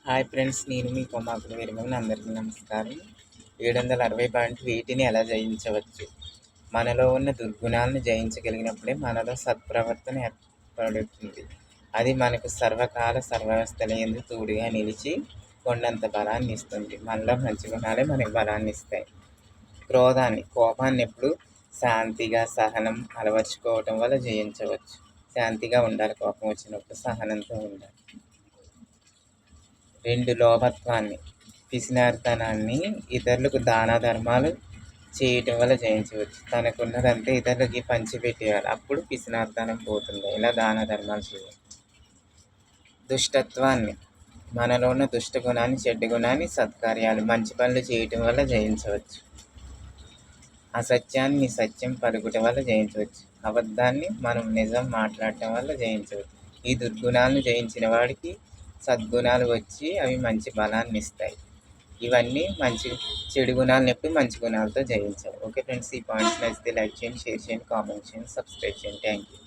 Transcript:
Hi friends, నేను మీ కొమ్మాకుల వీరమని. అందరికీ నమస్కారం. 760 పాయింట్ వీటిని ఎలా జయించవచ్చు? మనలో ఉన్న దుర్గుణాలను జయించగలిగినప్పుడే మనలో సత్ప్రవర్తన ఏర్పడుతుంది. అది మనకు సర్వకాల సర్వవ్యవస్థలందు తోడుగా నిలిచి కొండంత బలాన్ని ఇస్తుంది. మనలో మంచి గుణాలే మనకు బలాన్ని ఇస్తాయి. కోపాన్ని ఎప్పుడు శాంతిగా, సహనం అలవర్చుకోవటం వల్ల జయించవచ్చు. శాంతిగా ఉండాలి, కోపం వచ్చినప్పుడు సహనంతో ఉండాలి. 2 లోభత్వాన్ని, పిసినారితనాన్ని ఇతరులకు దాన ధర్మాలు చేయటం వల్ల జయించవచ్చు. తనకున్నదంతా ఇతరులకి పంచిపెట్టేయాలి, అప్పుడు పిసినారితనం పోతుంది. ఇలా దాన ధర్మాలు చేయాలి. దుష్టత్వాన్ని, మనలో ఉన్న దుష్ట గుణాన్ని, చెడ్డ గుణాన్ని సత్కార్యాలు, మంచి పనులు చేయటం వల్ల జయించవచ్చు. అసత్యాన్ని సత్యం పలుకుట వల్ల జయించవచ్చు. అబద్ధాన్ని మనం నిజం మాట్లాడటం వల్ల జయించవచ్చు. ఈ దుర్గుణాలను జయించిన వాడికి సద్గుణాలు వచ్చి అవి మంచి బలాన్ని ఇస్తాయి. ఇవన్నీ చెడు గుణాలను ఎప్పుడు మంచి గుణాలతో జయించాలి. ఓకే ఫ్రెండ్స్, ఈ పాయింట్స్ నచ్చితే లైక్ చేయండి, షేర్ చేయండి, కామెంట్ చేయండి, సబ్స్క్రైబ్ చేయండి. Thank you.